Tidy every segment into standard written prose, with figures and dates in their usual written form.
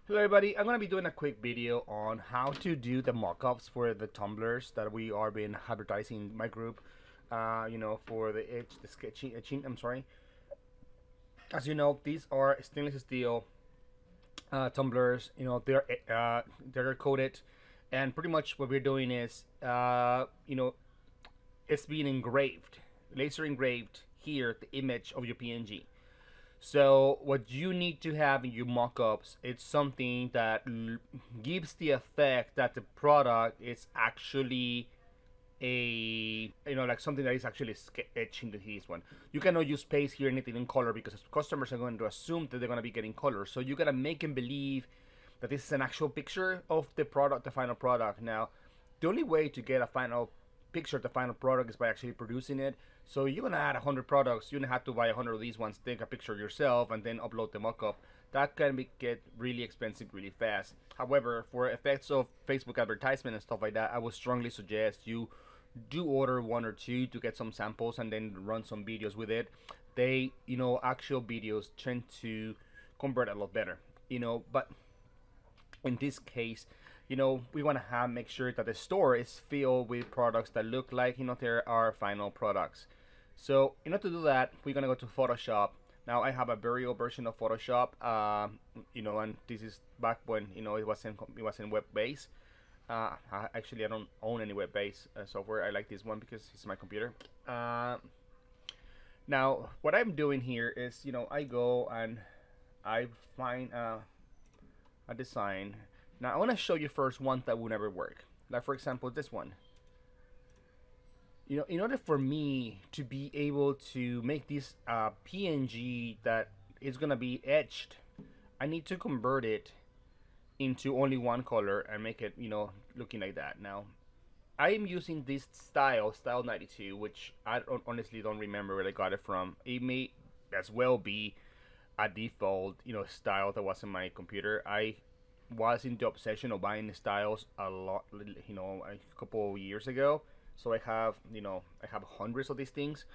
Hello everybody, I'm going to be doing a quick video on how to do the mockups for the tumblers that we are been advertising in my group, for the sketching, etching, I'm sorry. As you know, these are stainless steel tumblers, they're coated, and pretty much what we're doing is, it's being engraved, laser engraved here, the image of your PNG. So what you need to have in your mock-ups, it's something that gives the effect that the product is actually like something that is actually etching the this one. You cannot use space here anything in color because customers are going to assume that they're going to be getting color. So you gotta make them believe that this is an actual picture of the product, the final product. Now, the only way to get a final picture of the final product is by actually producing it. So you're gonna add 100 products. You're gonna have to buy 100 of these ones, take a picture yourself, and then upload the mockup. That can get really expensive really fast. However, for effects of Facebook advertisement and stuff like that, I would strongly suggest you do order one or two to get some samples and then run some videos with it. They, actual videos tend to convert a lot better. But in this case, we want to make sure that the store is filled with products that look like, there are final products. So in order to do that, we're gonna go to Photoshop. Now I have a very old version of Photoshop, and this is back when it wasn't web based. Actually, I don't own any web-based software. I like this one because it's my computer. Now, what I'm doing here is, I go and I find a design. Now, I want to show you first one that will never work. Like, for example, this one. In order for me to be able to make this PNG that is going to be etched, I need to convert it into only one color and make it, looking like that. Now, I am using this style 92, which honestly don't remember where I got it from. It may as well be a default, style that was in my computer. I was in the obsession of buying styles a lot, a couple of years ago. So I have hundreds of these things.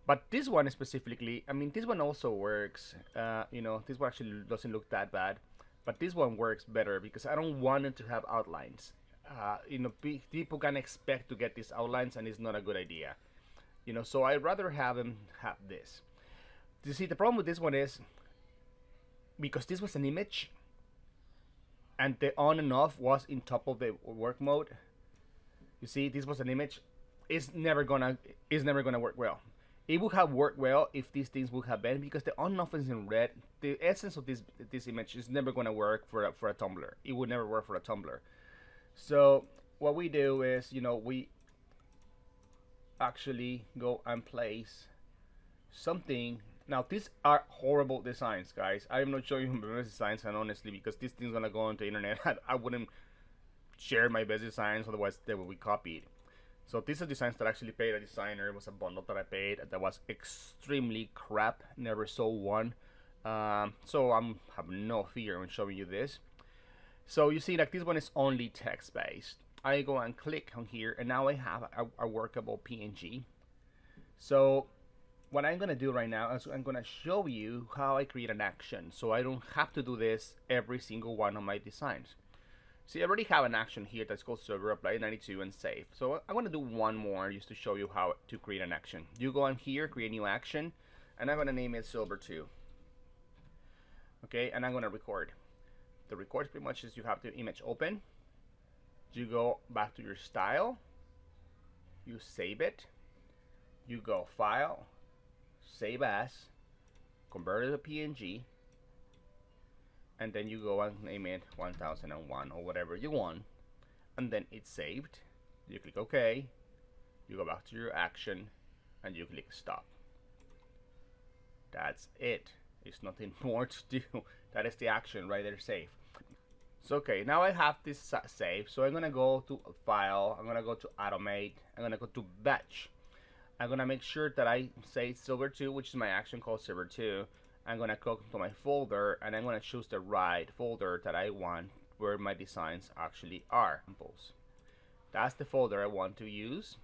But this one specifically, I mean, this one also works. This one actually doesn't look that bad, but this one works better because I don't want it to have outlines. People can expect to get these outlines, and it's not a good idea. So I'd rather have them have this. You see, the problem with this one is because this was an image, and the on and off was in top of the work mode. You see, this was an image. It's never gonna work well. It would have worked well if these things would have been because the on and off is in red. The essence of this image is never gonna work for a tumbler. It would never work for a tumbler. So what we do is, we actually go and place something. Now these are horrible designs, guys. I'm not showing you my best designs, and honestly, because this thing's gonna go on the internet, I wouldn't share my best designs, otherwise they will be copied. So these are designs that I actually paid a designer. It was a bundle that I paid that was extremely crap. Never sold one. So I'm have no fear when showing you this. So you see, like, this one is only text based. I go and click on here, and now I have a workable PNG. So what I'm gonna do right now is I'm gonna show you how I create an action, so I don't have to do this every single one of my designs. See, I already have an action here that's called server apply 92 and save. So I'm gonna do one more just to show you how to create an action. You go on here, create new action, and I'm gonna name it silver 2. Okay, and I'm gonna record. The record pretty much is you have the image open, you go back to your style, you save it, you go file, save as, convert it to PNG, and then you go and name it 1001 or whatever you want, and then it's saved. You click OK, you go back to your action, and you click stop. That's it. There's nothing more to do. That is the action right there, save. So okay, now I have this saved, so I'm gonna go to file, I'm gonna go to automate, I'm gonna go to batch. I'm gonna make sure that I say silver 2, which is my action called silver 2. I'm gonna go to my folder, and I'm gonna choose the right folder that I want where my designs actually are. That's the folder I want to use.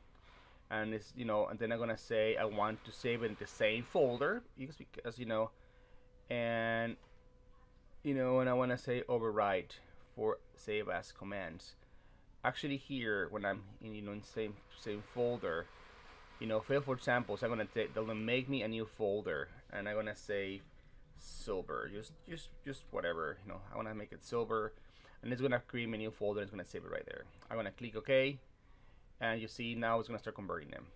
And it's, and then I'm gonna say I want to save it in the same folder because and and I want to say overwrite for save as commands. Actually, here when I'm in, in same folder, fail for samples, I'm gonna they'll make me a new folder, and I'm gonna say silver, just whatever, I want to make it silver, and it's gonna create a new folder. And it's gonna save it right there. I'm gonna click OK, and you see now it's gonna start converting them.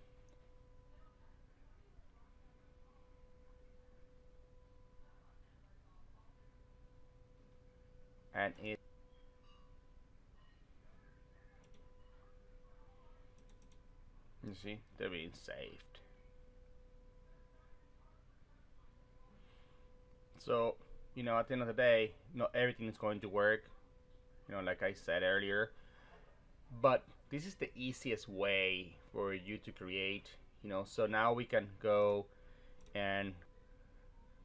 And it, you see, they're being saved. So, at the end of the day, not everything is going to work, like I said earlier. But this is the easiest way for you to create, so now we can go, and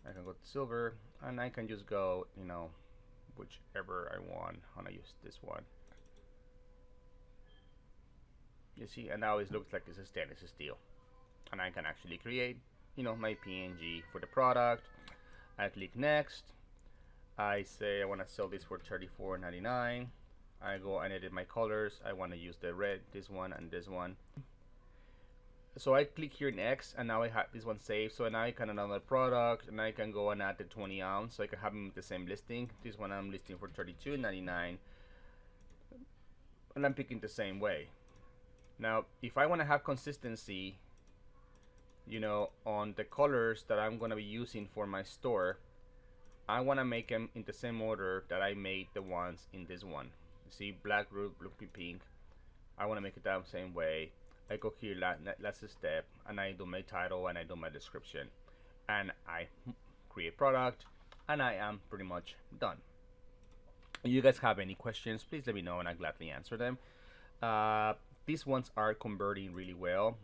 I can go to silver, and I can just go, whichever I want. I'm gonna use this one. You see, and now it looks like it's a stainless steel, and I can actually create, my PNG for the product. I click next. I say I want to sell this for $34.99. I go and edit my colors. I want to use the red, this one, and this one. So I click here next, and now I have this one saved. So now I can add another product, and I can go and add the 20 ounce. So I can have them with the same listing. This one I'm listing for $32.99, and I'm picking the same way. Now, if I want to have consistency, on the colors that I'm going to be using for my store, I want to make them in the same order that I made the ones in this one. You see, black, blue, pink. I want to make it that same way. I go here, last step, and I do my title, and I do my description, and I create product, and I am pretty much done. If you guys have any questions, please let me know, and I'll gladly answer them. These ones are converting really well.